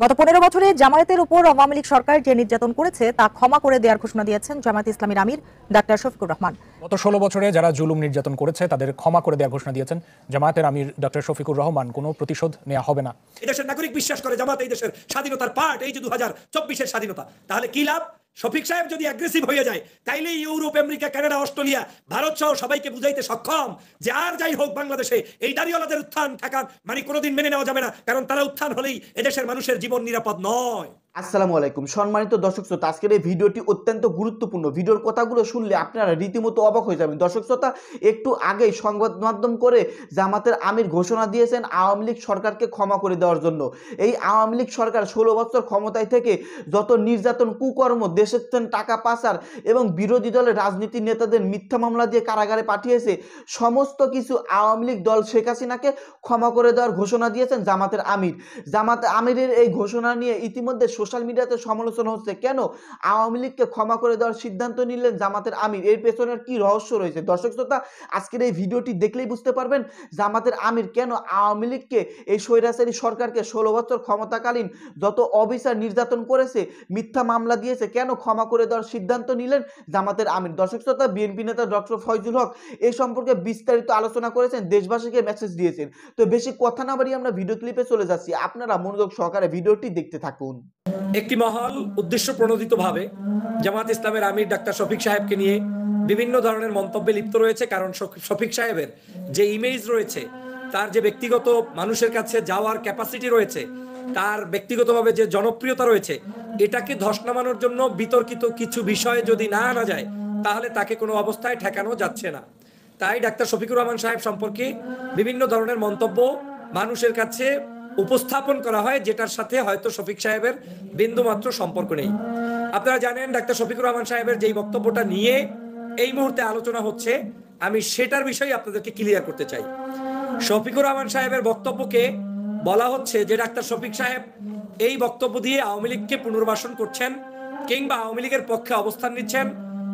গত 15 বছরে জামায়াতের উপর আওয়ামী লীগ সরকার যে নির্যাতন করেছে তা ক্ষমা করে দেওয়ার ঘোষণা দিয়েছেন জামায়াত ইসলামীর আমির ডাক্তার শফিকুর রহমান। গত 16 বছরে যারা জুলুম নির্যাতন করেছে তাদের ক্ষমা করে দেওয়ার ঘোষণা দিয়েছেন জামায়াতের আমির ডাক্তার শফিকুর রহমান। কোনো প্রতিশোধ নেওয়া হবে না। এই দেশের নাগরিক বিশ্বাস করে জামাত এই দেশের স্বাধীনতার পার্ট, এই যে 2024-এর স্বাধীনতা, তাহলে কি লাভ? শফিক সাহেব যদি অ্যাগ্রেসিভ হয়ে যায় তাইলে Europe, America, Canada, Australia, Bharat সহ সবাইকে বুঝাইতে সক্ষম যে আর যাই হোক বাংলাদেশে এই দাড়িওয়ালাদের উত্থান ঠেকান মানে কোনোদিন মেনে নেওয়া যাবে না, কারণ তারা উত্থান হলেই এদেশের মানুষের জীবন নিরাপদ নয়। আসসালামু আলাইকুম সম্মানিত দর্শক শ্রোতা, আজকের এই ভিডিওটি অত্যন্ত গুরুত্বপূর্ণ। ভিডিওর কথাগুলো শুনলে আপনারা রীতিমতো অবাক হয়ে যাবেন। দর্শক শ্রোতা, একটু আগেই সংবাদ মাধ্যম করে জামাতের আমির ঘোষণা দিয়েছেন আওয়ামী লীগ সরকারকে ক্ষমা করে দেওয়ার জন্য। এই আওয়ামী লীগ সরকার 16 বছর ক্ষমতায় থেকে যত নির্যাতন, কুকর্ম, দেশের টাকা পাচার এবং বিরোধী দলের রাজনীতির নেতাদের মিথ্যা মামলা দিয়ে কারাগারে পাঠিয়েছে, সমস্ত কিছু আওয়ামী লীগ দল শেখ হাসিনাকে ক্ষমা করে দেওয়ার ঘোষণা দিয়েছেন জামাতের আমির। জামাত আমিরের এই ঘোষণা নিয়ে ইতিমধ্যে সোশ্যাল মিডিয়াতে সমালোচনা হচ্ছে। কেন আওয়ামী লীগকে ক্ষমা করে দেওয়ার সিদ্ধান্ত নিলেন জামাতের আমির? এর পেছনের কি রহস্য রয়েছে? দর্শক শ্রোতা, আজকের এই ভিডিওটি দেখলেই বুঝতে পারবেন জামাতের আমির কেন আওয়ামী লীগকে, এই স্বৈরাচারী সরকারকে 16 বছর ক্ষমতাকালীন যত অবিচার নির্যাতন করেছে, মিথ্যা মামলা দিয়েছে, কেন ক্ষমা করে দেওয়ার সিদ্ধান্ত নিলেন জামাতের আমির। দর্শক শ্রোতা, বিএনপি নেতা ডক্টর ফয়জুল হক এই সম্পর্কে বিস্তারিত আলোচনা করেছেন, দেশবাসীকে মেসেজ দিয়েছেন। তো বেশি কথা না বাড়িয়ে আমরা ভিডিও ক্লিপে চলে যাচ্ছি, আপনারা মনোযোগ সহকারে ভিডিওটি দেখতে থাকুন। একটি মহল উদ্দেশ্য প্রণোদিতভাবে জামাত ইসলামের আমির ডাক্তার শফিক সাহেবকে নিয়ে বিভিন্ন ধরনের মন্তব্যে লিপ্ত রয়েছে, কারণ শফিক সাহেবের যে ইমেজ রয়েছে, তার যে ব্যক্তিগত মানুষের কাছে যাওয়ার ক্যাপাসিটি রয়েছে, তার ব্যক্তিগতভাবে যে জনপ্রিয়তা রয়েছে, এটাকে ধস নামানোর জন্য বিতর্কিত কিছু বিষয়ে যদি না আনা যায় তাহলে তাকে কোনো অবস্থায় ঠেকানো যাচ্ছে না। তাই ডাক্তার শফিকুর রহমান সাহেব সম্পর্কে বিভিন্ন ধরনের মন্তব্য মানুষের কাছে উপস্থাপন করা হয়, যেটার সাথে হয়তো শফিক সাহেবের বিন্দুমাত্র সম্পর্ক নেই। আপনারা জানেন ডাক্তার শফিকুর রহমান সাহেবের যেই বক্তব্যটা নিয়ে এই মুহূর্তে আলোচনা হচ্ছে, আমি সেটার বিষয়ে আপনাদেরকে ক্লিয়ার করতে চাই। শফিকুর রহমান সাহেবের বক্তব্যকে বলা হচ্ছে যে ডাক্তার শফিক সাহেব এই বক্তব্য দিয়ে আওয়ামী লীগকে পুনর্বাসন করছেন, কিংবা আওয়ামী লীগের পক্ষে অবস্থান নিচ্ছেন,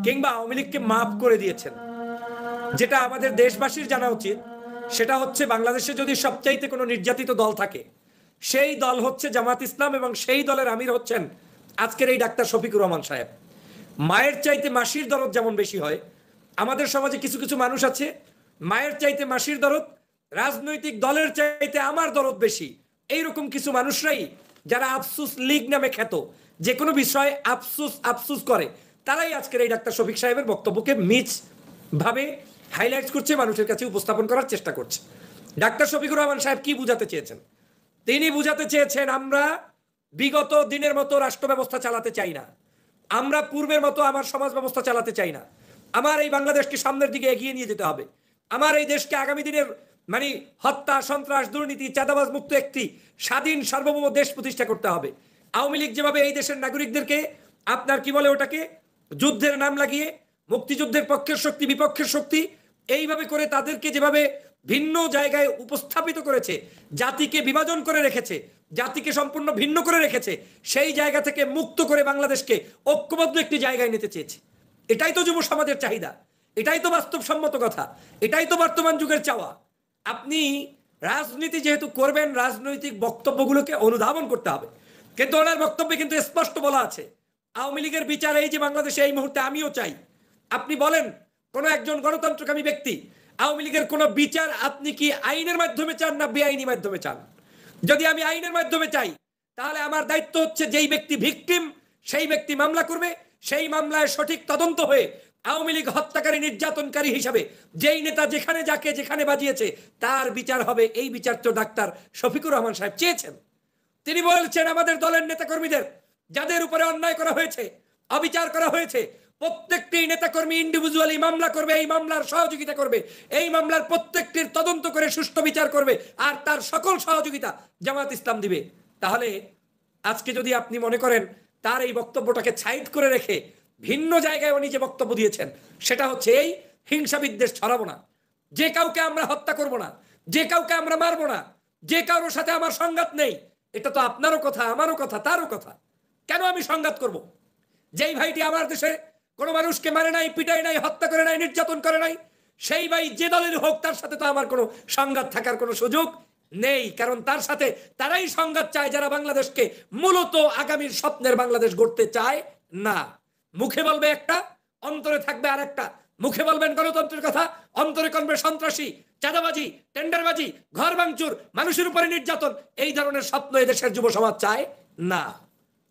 কিংবা আওয়ামী লীগকে মাফ করে দিয়েছেন। যেটা আমাদের দেশবাসীর জানা উচিত সেটা হচ্ছে, বাংলাদেশে যদি সবচাইতে কোনো নির্যাতিত দল থাকে সেই দল হচ্ছে জামাত ইসলাম, এবং সেই দলের আমির হচ্ছেন আজকের এই ডাক্তার শফিকুর রহমান সাহেব। মায়ের চাইতে মাসির দরদ যেমন বেশি হয়, আমাদের সমাজে কিছু কিছু মানুষ আছে মায়ের চাইতে মাসির দরদ, রাজনৈতিক দলের চাইতে আমার দরদ বেশি। এইরকম কিছু মানুষরাই, যারা আফসুস লীগ নামে খ্যাত, যে কোনো বিষয়ে আফসুস করে, তারাই আজকের এই ডাক্তার শফিক সাহেবের বক্তব্যকে মিস ভাবে হাইলাইট করছে, মানুষের কাছে উপস্থাপন করার চেষ্টা করছে। ডাক্তার শফিকুর রহমান সাহেব কি বুঝাতে চেয়েছেন? তিনি বুঝাতে চেয়েছেন, আমরা বিগত দিনের মতো রাষ্ট্র ব্যবস্থা চালাতে চাই না, আমরা পূর্বের মতো আমার সমাজ ব্যবস্থা চালাতে চাই না। আমার এই বাংলাদেশকে সামনের দিকে এগিয়ে নিয়ে যেতে হবে। আমার এই দেশকে আগামী দিনের হত্যা, সন্ত্রাস, দুর্নীতি, চাঁদাবাজ মুক্ত একটি স্বাধীন সার্বভৌম দেশ প্রতিষ্ঠা করতে হবে। আওয়ামী লীগ যেভাবে এই দেশের নাগরিকদেরকে আপনার কি বলে ওটাকে যুদ্ধের নাম লাগিয়ে মুক্তিযুদ্ধের পক্ষের শক্তি, বিপক্ষের শক্তি এইভাবে করে তাদেরকে যেভাবে ভিন্ন জায়গায় উপস্থাপিত করেছে, জাতিকে বিভাজন করে রেখেছে, জাতিকে সম্পূর্ণ ভিন্ন করে রেখেছে, সেই জায়গা থেকে মুক্ত করে বাংলাদেশকে ঐক্যবদ্ধ একটি জায়গায় নিতে চেয়েছে। এটাই তো যুব সমাজের চাহিদা, এটাই তো বাস্তবসম্মত কথা, এটাই তো বর্তমান যুগের চাওয়া। আপনি রাজনীতি যেহেতু করবেন, রাজনৈতিক বক্তব্যগুলোকে অনুধাবন করতে হবে, কিন্তু ওনার বক্তব্যে কিন্তু স্পষ্ট বলা আছে আওয়ামী লীগের বিচার এই যে বাংলাদেশে এই মুহূর্তে আমিও চাই। আপনি বলেন কোন একজন গণতন্ত্রকামী ব্যক্তি আওয়ামী লীগের কোন বিচার আপনি কি আইনের মাধ্যমে চান না বেআইনি মাধ্যমে চান? যদি আমি আইনের মাধ্যমে চাই, তাহলে আমার দায়িত্ব হচ্ছে যেই ব্যক্তি ভিকটিম সেই ব্যক্তি মামলা করবে, সেই মামলায় সঠিক তদন্ত হয়ে আওয়ামী লীগ হত্যাকারী, নির্যাতনকারী হিসাবে যেই নেতা যেখানে যাকে যেখানে বাজিয়েছে তার বিচার হবে। এই বিচার তো ডাক্তার শফিকুর রহমান সাহেব চেয়েছেন। তিনি বলছেন আমাদের দলের নেতাকর্মীদের যাদের উপরে অন্যায় করা হয়েছে, অবিচার করা হয়েছে, প্রত্যেকটি নেতাকর্মী ইন্ডিভিজুয়ালি মামলা করবে, এই মামলার সহযোগিতা করবে, এই মামলার প্রত্যেকটির তদন্ত করে সুষ্ঠু বিচার করবে, আর তার সকল সহযোগিতা জামাত ইসলাম দিবে। তাহলে আজকে যদি আপনি মনে করেন তার এই বক্তব্যটাকে সাইড করে রেখে ভিন্ন জায়গায় উনি যে বক্তব্য দিয়েছেন সেটা হচ্ছে এই হিংসা বিদ্বেষ ছড়াবো না, যে কাউকে আমরা হত্যা করব না, যে কাউকে আমরা মারবো না, যে কারোর সাথে আমার সংঘাত নেই, এটা তো আপনারও কথা, আমারও কথা, তারও কথা। কেন আমি সংঘাত করব? যেই ভাইটি আমার দেশে কোনো মানুষকে মারে নাই, পিটাই নাই, হত্যা করে নাই, নির্যাতন করে নাই, সেই ভাই যে দলের হোক তার সাথে তো আমার কোনো সংঘাত থাকার কোনো সুযোগ নেই, কারণ তার সাথে তারাই সংঘাত চায় যারা বাংলাদেশকে মূলত আগামীর স্বপ্নের বাংলাদেশ গড়তে চায় না। মুখে বলবে একটা, অন্তরে থাকবে আরেকটা। মুখে বলবেন গণতন্ত্রের কথা, অন্তরে করবে সন্ত্রাসী, চাঁদাবাজি, টেন্ডারবাজি, ঘর ভাঙচুর, মানুষের উপরে নির্যাতন। এই ধরনের স্বপ্ন এদেশের যুব সমাজ চায় না।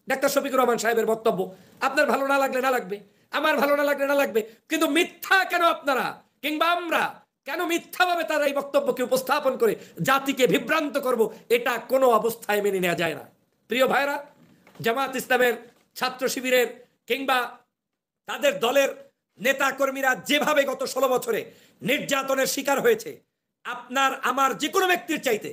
ডাক্তার শফিকুর রহমান সাহেবের বক্তব্য আপনার ভালো না লাগলে না লাগবে, আমার ভালো না লাগলে না লাগবে, কিন্তু মিথ্যা কেন আপনারা কিংবা আমরা কেন মিথ্যাভাবে তার এই বক্তব্যকে উপস্থাপন করে জাতিকে বিভ্রান্ত করব, এটা কোনো অবস্থায় মেনে নেওয়া যায় না। প্রিয় ভাইরা, জামাত ইসলামের ছাত্র শিবিরের কিংবা তাদের দলের নেতা কর্মীরা যেভাবে গত 16 বছরে নির্যাতনের শিকার হয়েছে, আপনার আমার যে কোনো ব্যক্তির চাইতে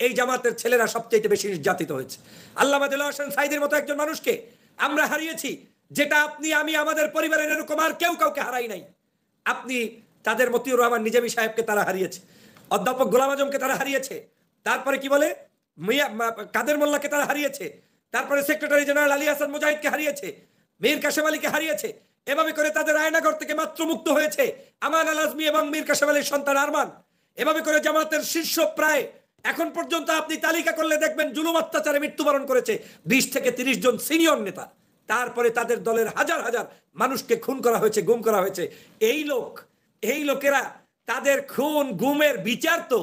এই জামাতের ছেলেরা সবচেয়ে বেশি নির্যাতিত হয়েছে। আল্লামা দেলোয়ার হোসেন সাঈদীর মতো একজন মানুষকে আমরা হারিয়েছি, যেটা আপনি আমি আমাদের পরিবারের এরকম আর কেউ কাউকে হারাই নাই। আপনি তাদের মতিউর রহমান নিজামী সাহেবকে তারা হারিয়েছে, অধ্যাপক গোলাম আজমকে তারা হারিয়েছে, তারপরে কি বলে কাদের মোল্লাকে তারা হারিয়েছে, তারপরে সেক্রেটারি জেনারেল আলী হাসান মুজাহিদকে হারিয়েছে, মীর কাসেম আলীকে হারিয়েছে। এভাবে করে তাদের আয়নাঘর থেকে মাত্র মুক্ত হয়েছে আমান আল আজমি এবং মীর কাসেম আলীর সন্তান আরমান। এভাবে করে জামাতের শীর্ষ প্রায় এখন পর্যন্ত আপনি তালিকা করলে দেখবেন জুলুম অত্যাচারে মৃত্যুবরণ করেছে 20 থেকে 30 জন সিনিয়র নেতা। তারপরে তাদের দলের হাজার হাজার মানুষকে খুন করা হয়েছে, গুম করা হয়েছে। এই লোকেরা তাদের খুন গুমের বিচার তো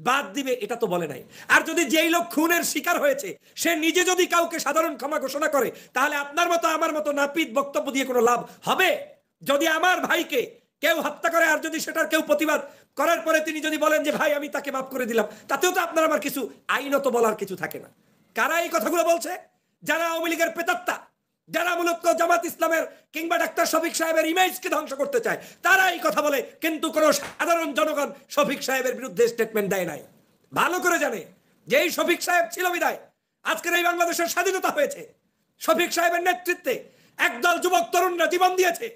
বাদ দিবে এটা তো বলে নাই। আর যদি যেই লোক খুনের শিকার হয়েছে সে নিজে যদি কাউকে সাধারণ ক্ষমা ঘোষণা করে, তাহলে আপনার মতো আমার মতো নাপিত বক্তব্য দিয়ে কোনো লাভ হবে? যদি আমার ভাইকে কেউ হত্যা করে আর যদি সেটার কেউ প্রতিবাদ করার পরে তিনি যদি বলেন যে ভাই আমি তাকে মাফ করে দিলাম, তাতেও তো আপনার আমার কিছু আইনত বলার কিছু থাকে না। কারা এই কথাগুলো বলছে? যারা আওয়ামী লীগের প্রেতাত্মা, যারা মূলত জামাত ইসলামের কিংবা ডাক্তার শফিক সাহেবের ইমেজকে ধ্বংস করতে চায়, তারা এই কথা বলে। কিন্তু কোন সাধারণ জনগণ শফিক সাহেবের বিরুদ্ধে স্টেটমেন্ট দেয় নাই। ভালো করে জানে যে এই শফিক সাহেব ছিল বিদায় আজকের এই বাংলাদেশের স্বাধীনতা হয়েছে। শফিক সাহেবের নেতৃত্বে একদল যুবক তরুণরা জীবন দিয়েছে।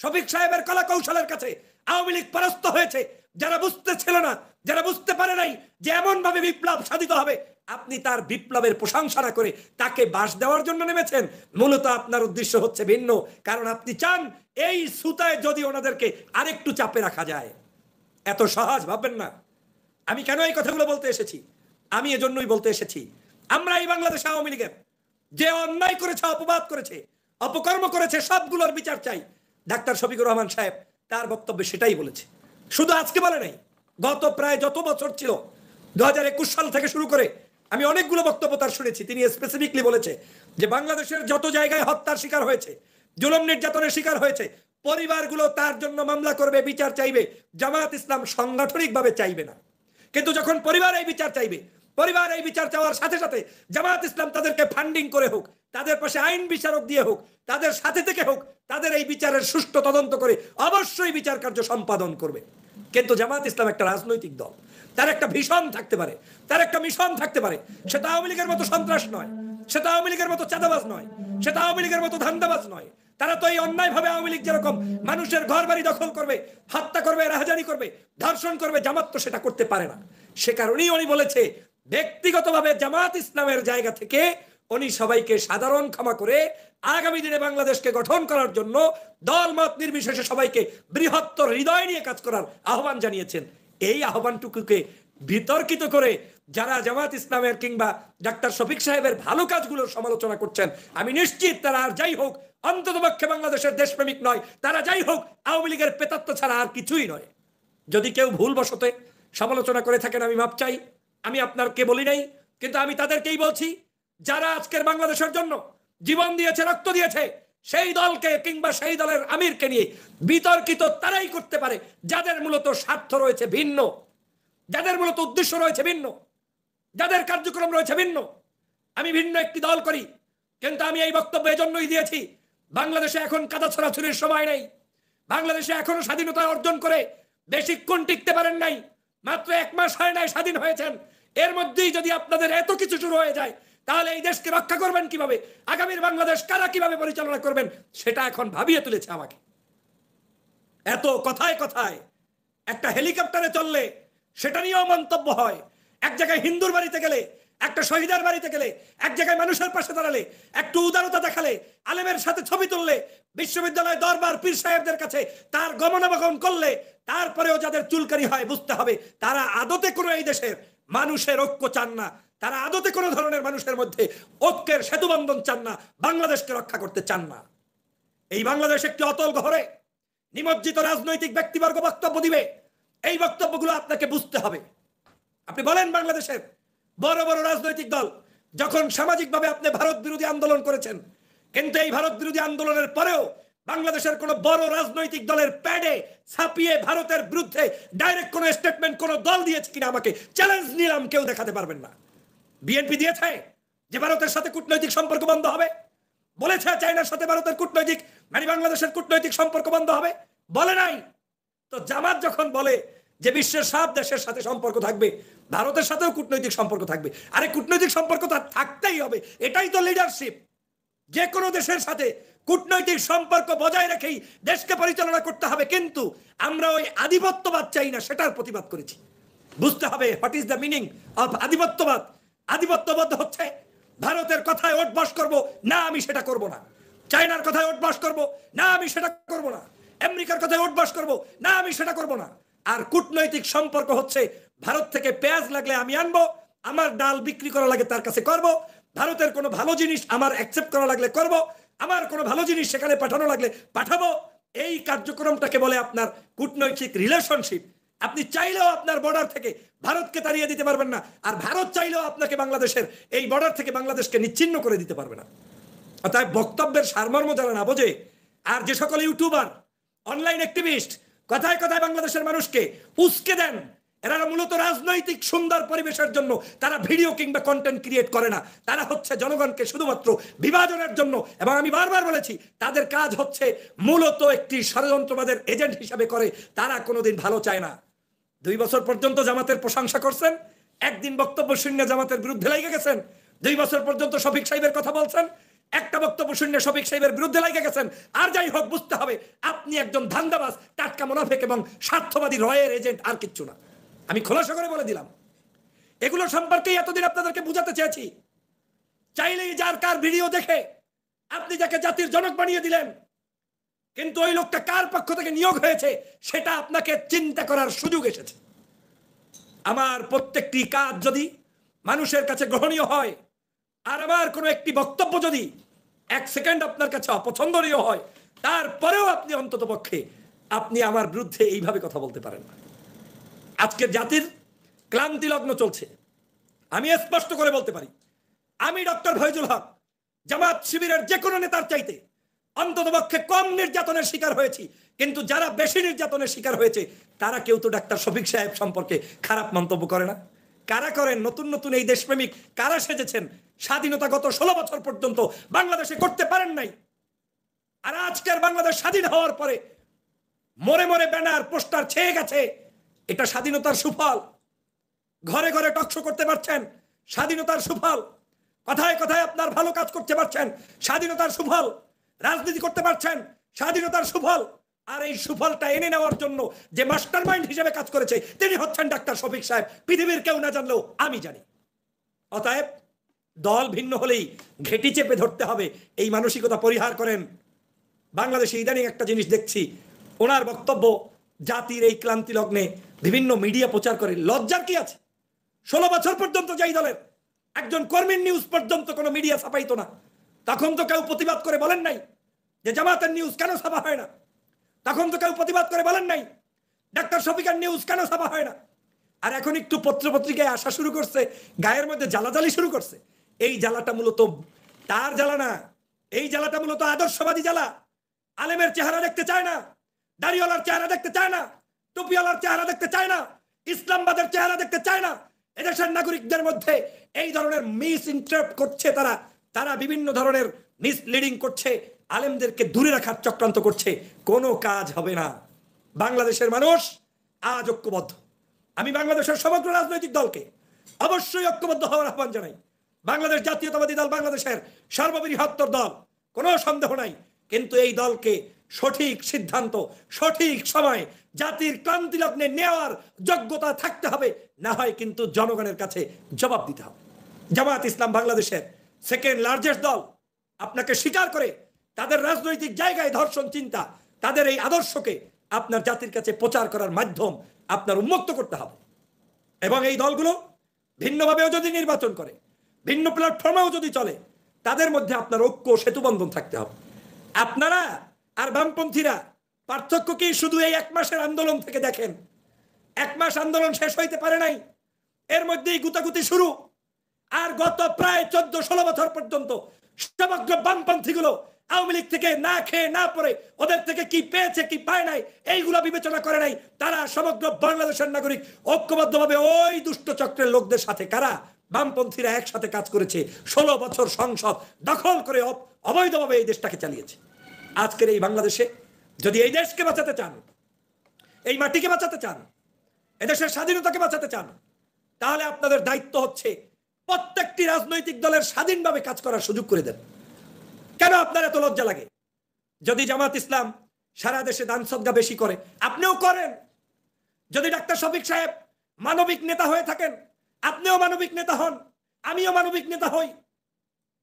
শফিক সাহেবের কলা কৌশলের কাছে আওয়ামী লীগ পরাস্ত হয়েছে। যারা বুঝতে ছিল না, যারা বুঝতে পারে নাই যে এমন ভাবে বিপ্লব সাধিত হবে, আপনি তার বিপ্লবের প্রশংসা না করে তাকে বাস দেওয়ার জন্য নেমেছেন। মূলত আপনার উদ্দেশ্য হচ্ছে ভিন্ন, কারণ আপনি চান এই সুতায় যদি ওনাদেরকে আরেকটু চাপে রাখা যায়। এত সহজ ভাববেন না। আমি কেন এই কথাগুলো বলতে এসেছি? আমি এজন্যই বলতে এসেছি, আমরা এই বাংলাদেশ আওয়ামী লীগের যে অন্যায় করেছে, অপবাদ করেছে, অপকর্ম করেছে, সবগুলোর বিচার চাই। ডাক্তার শফিকুর রহমান সাহেব তার বক্তব্যে সেটাই বলেছে। শুধু আজকে বলে নাই, গত প্রায় যত বছর ছিল 2021 সাল থেকে শুরু করে আমি অনেকগুলো বক্তব্য তার শুনেছি। তিনি স্পেসিফিকলি বলেছে যে বাংলাদেশের যত জায়গায় হত্যার শিকার হয়েছে, জুলুম নির্যাতনের শিকার হয়েছে, পরিবারগুলো তার জন্য মামলা করবে, বিচার চাইবে। জামাত ইসলাম সাংগঠনিকভাবে চাইবে না, কিন্তু যখন পরিবার এই বিচার চাইবে, পরিবার এই বিচার চাওয়ার সাথে সাথে জামাত ইসলাম তাদেরকে ফান্ডিং করে হোক, তাদের পাশে আইন বিচারক দিয়ে হোক, তাদের সাথে থেকে হোক, তাদের এই বিচারের সুষ্ঠু তদন্ত করে অবশ্যই বিচার কার্য সম্পাদন করবে। কিন্তু জামাত ইসলাম একটা রাজনৈতিক দল, তার একটা ভীষণ থাকতে পারে, তার একটা মিশন থাকতে পারে। সেটা আওয়ামী লীগের মতো সন্ত্রাস নয়, সেটা আওয়ামী লীগের মতো চাঁদাবাজ নয়, সেটা আওয়ামী লীগের মতো ধান্দাবাজ নয়। তারা তো এই অন্যায় ভাবে আওয়ামী লীগ যেরকম মানুষের ঘর বাড়ি দখল করবে, হত্যা করবে, রাহাজানি করবে, ধর্ষণ করবে, জামাত তো সেটা করতে পারে না। সে কারণেই উনি বলেছে ব্যক্তিগতভাবে জামাত ইসলামের জায়গা থেকে উনি সবাইকে সাধারণ ক্ষমা করে আগামী দিনে বাংলাদেশকে গঠন করার জন্য দল মত নির্বিশেষে সবাইকে বৃহত্তর হৃদয় নিয়ে কাজ করার আহ্বান জানিয়েছেন। এই আহ্বানটুকুকে বিতর্কিত করে যারা জামাত ইসলামের কিংবা ডাক্তার শফিক সাহেবের ভালো কাজগুলোর সমালোচনা করছেন, আমি নিশ্চিত তারা আর যাই হোক অন্ততপক্ষে বাংলাদেশের দেশপ্রেমিক নয়, তারা যাই হোক আওয়ামী লীগের প্রেতাত্ব ছাড়া আর কিছুই নয়। যদি কেউ ভুলবশতে সমালোচনা করে থাকেন আমি মাপ চাই, আমি আপনারকে বলি নাই, কিন্তু আমি তাদেরকেই বলছি যারা আজকের বাংলাদেশের জন্য জীবন দিয়েছে, রক্ত দিয়েছে, সেই দলকে কিংবা সেই দলের আমিরকে নিয়ে বিতর্কিত তারাই করতে পারে যাদের মূলত স্বার্থ রয়েছে ভিন্ন, যাদের মূলত উদ্দেশ্য রয়েছে ভিন্ন, যাদের কার্যক্রম রয়েছে ভিন্ন। আমি ভিন্ন একটি দল করি, কিন্তু আমি এই বক্তব্য এজন্যই দিয়েছি, বাংলাদেশে এখন কাদা ছড়াছড়ির সময় নেই। বাংলাদেশে এখনো স্বাধীনতা অর্জন করে বেশিক্ষণ টিকতে পারেন নাই, মাত্র 1 মাস হয় নাই স্বাধীন হয়েছেন। এর মধ্যেই যদি আপনাদের এত কিছু শুরু হয়ে যায়, তাহলে এই দেশকে রক্ষা করবেন কিভাবে? আগামীর বাংলাদেশ কারা কিভাবে পরিচালনা করবেন সেটা এখন ভাবিয়ে তুলেছে আমাকে। এত কথায় কথায় একটা হেলিকপ্টারে চললে সেটা নিয়েও মন্তব্য হয়। এক জায়গায় হিন্দুর বাড়িতে গেলে, একটা শহীদের বাড়িতে গেলে, এক জায়গায় মানুষের পাশে দাঁড়ালে, একটু উদারতা দেখালে, আলেমের সাথে ছবি তুললে, বিশ্ববিদ্যালয় দরবার পীর সাহেবদের কাছে তার গমনাগমন করলে, তারপরেও যাদের চুলকানি হয় বুঝতে হবে তারা আদতে কোনো এই দেশের মানুষের ঐক্য চান না, তারা আদতে কোনো ধরনের মানুষের মধ্যে ঐক্যের সেতুবন্ধন চান না, বাংলাদেশকে রক্ষা করতে চান না। এই বাংলাদেশ একটি অতল ঘরে নিমজ্জিত রাজনৈতিক ব্যক্তিবর্গ বক্তব্য দিবে। এই বক্তব্যগুলো আপনাকে বুঝতে হবে। আপনি বলেন বাংলাদেশের বড় বড় রাজনৈতিক দল যখন সামাজিকভাবে আপনি ভারত বিরোধী আন্দোলন করেছেন, কিন্তু এই ভারত বিরোধী আন্দোলনের পরেও বাংলাদেশের কোন বড় রাজনৈতিক দলের প্যাডে ছাপিয়ে ভারতের বিরুদ্ধে ডাইরেক্ট কোন স্টেটমেন্ট কোন দল দিয়েছে কিনা আমাকে চ্যালেঞ্জ নিলাম, কেউ দেখাতে পারবেন না। বিএনপি দিয়েছে যে ভারতের সাথে কূটনৈতিক সম্পর্ক বন্ধ হবে, বলেছে চায়নার সাথে ভারতের কূটনৈতিক মানে বাংলাদেশের কূটনৈতিক সম্পর্ক বন্ধ হবে, বলে নাই। তো জামাত যখন বলে যে বিশ্বের সব দেশের সাথে সম্পর্ক থাকবে, ভারতের সাথেও কূটনৈতিক সম্পর্ক থাকবে, আরে কূটনৈতিক সম্পর্ক তো থাকতেই হবে, এটাই তো লিডারশিপ। যে কোনো দেশের সাথে কূটনৈতিক সম্পর্ক বজায় রেখেই দেশকে পরিচালনা করতে হবে, কিন্তু আমরা ওই আধিপত্যবাদ চাই না, সেটার প্রতিবাদ করেছি। বুঝতে হবে what is the meaning of আধিপত্যবাদ। আধিপত্যবাদ হচ্ছে ভারতের কথায় ওট বস করবো না, আমি সেটা করব না। চায়নার কথায় ওট বস করবো না, আমি সেটা করব না। আমেরিকার কথায় ওট বস করবো না, আমি সেটা করব না। আর কূটনৈতিক সম্পর্ক হচ্ছে ভারত থেকে পেঁয়াজ লাগলে আমি আনবো, আমার ডাল বিক্রি করা লাগে তার কাছে করব, ভারতের কোনো ভালো জিনিস আমার অ্যাকসেপ্ট করা লাগলে করব, আমার কোনো ভালো জিনিস সেখানে পাঠানো লাগলে পাঠাবো। এই কার্যক্রমটাকে বলে আপনার কূটনৈতিক রিলেশনশিপ। আপনি চাইলেও আপনার বর্ডার থেকে ভারতকে তাড়িয়ে দিতে পারবেন না, আর ভারত চাইলেও আপনাকে বাংলাদেশের এই বর্ডার থেকে বাংলাদেশকে নিচ্ছিন্ন করে দিতে পারবে না। অর্থাৎ বক্তব্যের সারমর্ম যারা না বোঝে, আর যে সকল ইউটিউবার অনলাইন অ্যাক্টিভিস্ট কথায় কথায় বাংলাদেশের মানুষকে উস্কে দেন, এরা মূলত রাজনৈতিক সুন্দর পরিবেশের জন্য তারা ভিডিও কিংবা কন্টেন্ট ক্রিয়েট করে না, তারা হচ্ছে জনগণকে শুধুমাত্র বিভাজনের জন্য। এবং আমি বারবার বলেছি তাদের কাজ হচ্ছে মূলত একটি ষড়যন্ত্রবাদের এজেন্ট হিসাবে করে, তারা কোনোদিন ভালো চায় না। 2 বছর পর্যন্ত জামাতের প্রশংসা করছেন, একদিন বক্তব্য শূন্য জামাতের বিরুদ্ধে লেগে গেছেন। 2 বছর পর্যন্ত শফিক সাহেবের কথা বলছেন, একটা বক্তব্য শূন্য শফিক সাহেবের বিরুদ্ধে লেগে গেছেন। আর যাই হোক, বুঝতে হবে আপনি একজন ধান্দাবাজ, টাটকা মুনাফিক এবং স্বার্থবাদী রয়ের এজেন্ট, আর কিচ্ছু না। আমি খোলাসা করে বলে দিলাম। এগুলো সম্পর্কে এতদিন আপনাদেরকে বুঝাতে চেয়েছি। চাইলেই যার কার ভিডিও দেখে আপনি যাকে জাতির জনক বানিয়ে দিলেন, কিন্তু ওই লোকটা কার পক্ষ থেকে নিয়োগ হয়েছে সেটা আপনাকে চিন্তা করার সুযোগ এসেছে। আমার প্রত্যেকটি কাজ যদি মানুষের কাছে গ্রহণীয় হয়, আর আমার কোনো একটি বক্তব্য যদি 1 সেকেন্ড আপনার কাছে অপছন্দনীয় হয়, তারপরেও আপনি অন্তত পক্ষে আপনি আমার বিরুদ্ধে এইভাবে কথা বলতে পারেন না। আজকের জাতির ক্লান্তি লগ্ন চলছে। আমি স্পষ্ট করে বলতে পারি, আমি ডক্টর ফয়জুল হক জামাত শিবিরের যে কোনো নেতার চাইতে অন্ততপক্ষে কম নির্যাতনের শিকার হয়েছি, কিন্তু যারা বেশি নির্যাতনের শিকার হয়েছে তারা কেউ তো ডাক্তার শফিক সাহেব সম্পর্কে খারাপ মন্তব্য করে না। কারা করেন? নতুন নতুন এই দেশপ্রেমিক কারা সেজেছেন, স্বাধীনতা গত 16 বছর পর্যন্ত বাংলাদেশে করতে পারেন নাই। আর আজকের বাংলাদেশ স্বাধীন হওয়ার পরে মরে মরে ব্যানার পোস্টার ছেয়ে গেছে, এটা স্বাধীনতার সুফল। ঘরে ঘরে টকশো করতে পারছেন, স্বাধীনতার সুফল। কথায় কথায় আপনার ভালো কাজ করতে পারছেন, স্বাধীনতার সুফল। রাজনীতি করতে পারছেন, স্বাধীনতার সুফল। আর এই সুফলটা এনে নেওয়ার জন্য যে মাস্টারমাইন্ড হিসেবে কাজ করেছে তিনি হচ্ছেন ডাক্তার শফিক সাহেব। পৃথিবীর কেউ না জানলেও আমি জানি। অতএব দল ভিন্ন হলেই ঘেঁটি চেপে ধরতে হবে, এই মানসিকতা পরিহার করেন। বাংলাদেশে ইদানিং একটা জিনিস দেখছি, ওনার বক্তব্য জাতির এই ক্লান্তি লগ্নে বিভিন্ন মিডিয়া প্রচার করে। লজ্জার কি আছে? 16 বছর পর্যন্ত যাই দলের একজন কর্মীর নিউজ পর্যন্ত কোনো মিডিয়া ছাপাইতো না, তখন তো কেউ প্রতিবাদ করে বলেন নাই যে জামাতের নিউজ কেন ছাপা হয় না। তখন তো কেউ প্রতিবাদ করে বলেন নাই ডাক্তার শফিকের নিউজ কেন ছাপা হয় না। আর এখন একটু পত্রপত্রিকায় আসা শুরু করছে, গায়ের মধ্যে জ্বালাজালি শুরু করছে। এই জ্বালাটা মূলত তার জ্বালা না, এই জ্বালাটা মূলত আদর্শবাদী জ্বালা। আলেমের চেহারা দেখতে চায় না, দাড়িওয়ালার চেহারা দেখতে চায় না, টুপিওয়ালার চেহারা দেখতে চায় না, ইসলামবাদের চেহারা দেখতে চায় না। এদেশের নাগরিকদের মধ্যে এই ধরনের মিস ইন্টারপ্ট করছে তারা, তারা বিভিন্ন ধরনের মিসলিডিং করছে, আলেমদেরকে দূরে রাখার চক্রান্ত করছে। কোনো কাজ হবে না। বাংলাদেশের মানুষ আজ ঐক্যবদ্ধ। আমি বাংলাদেশের সমগ্র রাজনৈতিক দলকে অবশ্যই ঐক্যবদ্ধ হওয়ার আহ্বান জানাই। বাংলাদেশ জাতীয়তাবাদী দল বাংলাদেশের সর্ববৃহত্তর দল, কোনো সন্দেহ নাই। কিন্তু এই দলকে সঠিক সিদ্ধান্ত সঠিক সময় জাতির ক্রান্তি লগ্নে নেওয়ার যোগ্যতা থাকতে হবে, না হয় কিন্তু জনগণের কাছে জবাব দিতে হবে। জামাত ইসলাম বাংলাদেশের সেকেন্ড লার্জেস্ট দল। আপনাকে স্বীকার করে তাদের রাজনৈতিক জায়গায় ধর্ষণ চিন্তা, তাদের এই আদর্শকে আপনার জাতির কাছে প্রচার করার মাধ্যম আপনার উন্মুক্ত করতে হবে। এবং এই দলগুলো ভিন্নভাবেও যদি নির্বাচন করে, ভিন্ন প্ল্যাটফর্মেও যদি চলে, তাদের মধ্যে আপনার ঐক্য সেতুবন্ধন থাকতে হবে। আপনারা আর বামপন্থীরা পার্থক্য কি শুধু এই 1 মাসের আন্দোলন থেকে দেখেন? 1 মাস আন্দোলন শেষ হইতে পারে নাই, এর মধ্যেই গুতাগুতি শুরু। আর গত প্রায় 14-16 বছর পর্যন্ত সমগ্র বামপন্থীগুলো আওয়ামী লীগ থেকে না খেয়ে না পড়ে ওদের থেকে কি পেয়েছে কি পায় নাই এইগুলো বিবেচনা করে নাই। তারা সমগ্র বাংলাদেশের নাগরিক ঐক্যবদ্ধভাবে ওই দুষ্ট চক্রের লোকদের সাথে, কারা বামপন্থীরা একসাথে কাজ করেছে, 16 বছর সংসদ দখল করে অবৈধভাবে এই দেশটাকে চালিয়েছে। আজকের এই বাংলাদেশে যদি এই দেশকে বাঁচাতে চান, এই মাটিকে বাঁচাতে চান, এদেশের স্বাধীনতাকে বাঁচাতে চান, তাহলে আপনাদের দায়িত্ব হচ্ছে প্রত্যেকটি রাজনৈতিক দলের স্বাধীনভাবে কাজ করার সুযোগ করে দেন। কেন আপনার এত লজ্জা লাগে? যদি জামাত ইসলাম সারা দেশে দান সদকা বেশি করে, আপনিও করেন। যদি ডাক্তার শফিক সাহেব মানবিক নেতা হয়ে থাকেন, আপনিও মানবিক নেতা হন, আমিও মানবিক নেতা হই।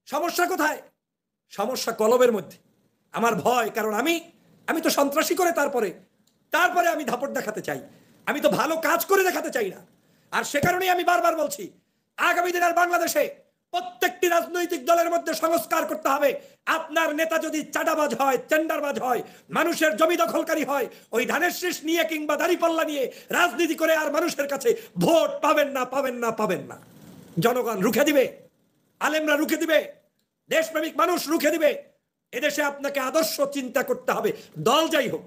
সমস্যা কোথায়? সমস্যা কলবের মধ্যে। আমার ভয়, কারণ আমি তো সন্ত্রাসী করে তারপরে আমি দাপট দেখাতে চাই, আমি তো ভালো কাজ করে দেখাতে চাই না। আর সে কারণেই আমি বারবার বলছি, আগামী দিনের বাংলাদেশে প্রত্যেকটি রাজনৈতিক দলের মধ্যে সংস্কার করতে হবে। আপনার নেতা যদি চাঁদাবাজ হয়, টেন্ডারবাজ হয়, মানুষের জমি দখলকারী হয়, ওই ধানের শীষ নিয়ে কিংবা দাড়িপাল্লা নিয়ে রাজনীতি করে আর মানুষের কাছে ভোট পাবেন না। জনগণ রুখে দিবে, আলেমরা রুখে দিবে, দেশপ্রেমিক মানুষ রুখে দিবে। এদেশে আপনাকে আদর্শ চিন্তা করতে হবে, দল যাই হোক।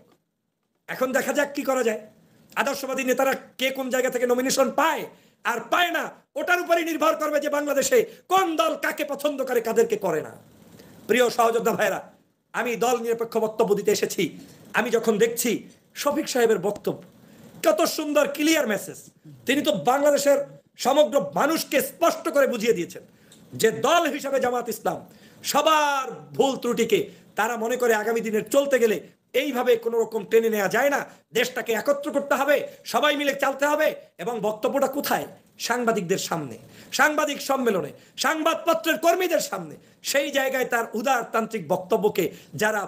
এখন দেখা যাক কি করা যায়। আদর্শবাদী নেতারা কে কোন জায়গা থেকে নমিনেশন পায় আর পায় না, ওটার উপরই নির্ভর করবে যে বাংলাদেশে কোন দল কাকে পছন্দ করে, কাদেরকে করে না। প্রিয় সহযোদ্ধা ভাইরা, আমি দল নিরপেক্ষ বক্তব্য দিতে এসেছি। আমি যখন দেখছি শফিক সাহেবের বক্তব্য, কত সুন্দর ক্লিয়ার মেসেজ। তিনি তো বাংলাদেশের সমগ্র মানুষকে স্পষ্ট করে বুঝিয়ে দিয়েছেন যে দল হিসাবে জামাত ইসলাম সবার ভুল ত্রুটিকে তারা মনে করে আগামী দিনের চলতে গেলে এইভাবে কোনো রকম টেনে নেওয়া যায় না, দেশটাকে একত্র করতে হবে, সবাই মিলে চলতে হবে। এবং বক্তব্যটা কোথায়? সাংবাদিকদের সামনে, সাংবাদিক সম্মেলনে, সংবাদপত্রের কর্মীদের সামনে। সেই জায়গায় তার উদারতান্ত্রিক বক্তব্যকে যারা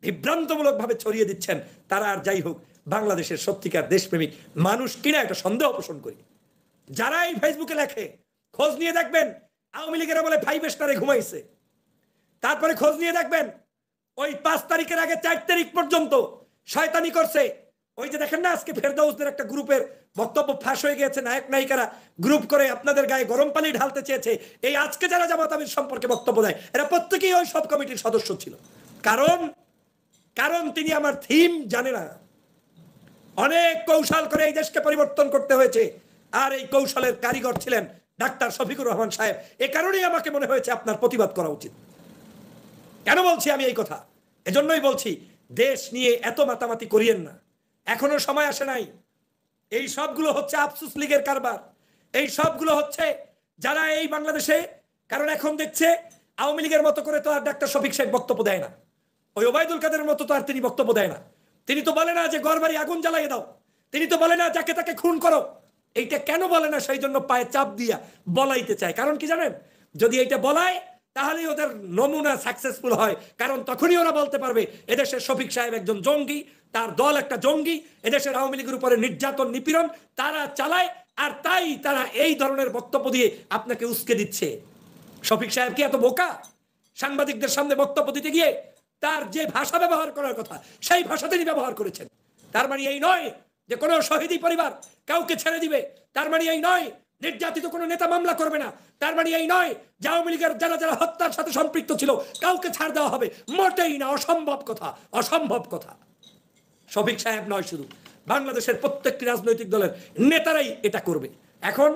বিভ্রান্তমূলকভাবে ছড়িয়ে দিচ্ছেন, তারা আর যাই হোক বাংলাদেশের সত্যিকার দেশপ্রেমিক মানুষ কিনা এটা সন্দেহ পোষণ করি। যারা এই ফেসবুকে লেখে, খোঁজ নিয়ে দেখবেন আওয়ামী লীগের বলে 5 স্টারে ঘুমাইছে। তারপরে খোঁজ নিয়ে দেখবেন ওই 5 তারিখের আগে 4 তারিখ পর্যন্ত শয়তানি করছে। ওই যে দেখেন না, আজকে ফেরদাউসদের একটা গ্রুপের বক্তব্য ফাঁস হয়ে গেছে, নায়ক নায়িকারা গ্রুপ করে আপনাদের গায়ে গরম পানি ঢালতে চেয়েছে। এই আজকে যারা জামাত আমির সম্পর্কে বক্তব্য দেয়, এরা প্রত্যেকেই ওই সব কমিটির সদস্য ছিল। কারণ তিনি আমার থিম জানে না। অনেক কৌশল করে এই দেশকে পরিবর্তন করতে হয়েছে, আর এই কৌশলের কারিগর ছিলেন ডাক্তার শফিকুর রহমান সাহেব। এ কারণেই আমাকে মনে হয়েছে আপনার প্রতিবাদ করা উচিত। কেন বলছি আমি এই কথা? এজন্যই বলছি, দেশ নিয়ে এত মাতামাতি করিয়েন না, এখনো সময় আসে নাই। এই সবগুলো হচ্ছে আফসুস লীগের কারবার, এই সবগুলো হচ্ছে যারা এই বাংলাদেশে, কারণ এখন দেখছে আওয়ামী লীগের মতো করে তো আর ডাক্তার শফিক সাহেব বক্তব্য দেয় না, ওই ওবায়দুল কাদেরের মতো তো আর তিনি বক্তব্য দেয় না। তিনি তো বলে না যে ঘরবাড়ি আগুন জ্বালিয়ে দাও, তিনি তো বলে না যাকে তাকে খুন করো। এইটা কেন বলে না? সেই জন্য পায়ে চাপ দিয়া বলাইতে চায়। কারণ কি জানেন? যদি এইটা বলায় তাহলেই ওদের নমুনা সাকসেসফুল হয়, কারণ তখনই ওরা বলতে পারবে এদেশের শফিক সাহেব একজন জঙ্গি, তার দল একটা জঙ্গি, এদেশের আওয়ামী লীগের উপরে নির্যাতন নিপীড়ন তারা চালায়, আর তাই তারা এই ধরনের বক্তব্য দিয়ে আপনাকে উস্কে দিচ্ছে। শফিক সাহেব কি এত বোকা? সাংবাদিকদের সামনে বক্তব্য দিতে গিয়ে তার যে ভাষা ব্যবহার করার কথা সেই ভাষা তিনি ব্যবহার করেছেন। তার মানে এই নয় যে কোনো শহীদি পরিবার কাউকে ছেড়ে দিবে, তার মানে এই নয় নির্যাতিত কোনো নেতা মামলা করবে না, তার মানে এই নয় যে আওয়ামী লীগের যারা যারা হত্যার সাথে সম্পৃক্ত ছিল কাউকে ছাড় দেওয়া হবে, মোটেই না। অসম্ভব কথা। শফিক সাহেব নয়, শুধু বাংলাদেশের প্রত্যেকটি রাজনৈতিক দলের নেতারাই এটা করবে। এখন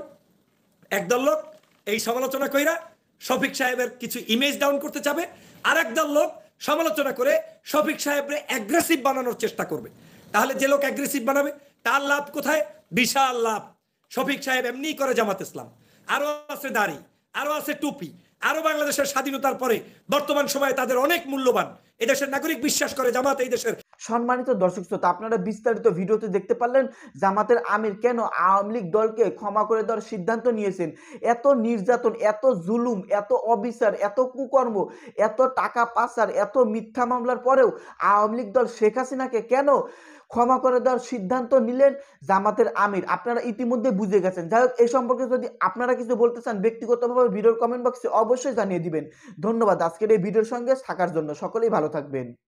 একদল লোক এই সমালোচনা কইরা শফিক সাহেবের কিছু ইমেজ ডাউন করতে চাবে, আর একদল লোক সমালোচনা করে শফিক সাহেবরে অ্যাগ্রেসিভ বানানোর চেষ্টা করবে। তাহলে যে লোক অ্যাগ্রেসিভ বানাবে তার লাভ কোথায়? বিশাল লাভ। শফিক সাহেব এমনি করে জামাত ইসলাম, আরো আছে দাড়ি, আরো আছে টুপি, আরো বাংলাদেশের স্বাধীনতার পরে বর্তমান সময়ে তাদের অনেক মূল্যবান। এদেশের নাগরিক বিশ্বাস করে জামাত এই দেশের। সম্মানিত দর্শক শ্রোতা, আপনারা বিস্তারিত ভিডিওতে দেখতে পারলেন জামাতের আমির কেন আওয়ামী লীগ দলকে ক্ষমা করে দেওয়ার সিদ্ধান্ত নিয়েছেন। এত নির্যাতন, এত জুলুম, এত অবিচার, এত কুকর্ম, এত টাকা পাচার, এত মিথ্যা মামলার পরেও আওয়ামী লীগ দল শেখ হাসিনাকে কেন ক্ষমা করে দেওয়ার সিদ্ধান্ত নিলেন জামাতের আমির। আপনারা ইতিমধ্যে বুঝে গেছেন। যাই হোক, এই সম্পর্কে যদি আপনারা কিছু বলতে চান ব্যক্তিগতভাবে ভিডিওর কমেন্ট বক্সে অবশ্যই জানিয়ে দিবেন। ধন্যবাদ আজকের এই ভিডিওর সঙ্গে থাকার জন্য। সকলেই ভালো থাকবেন।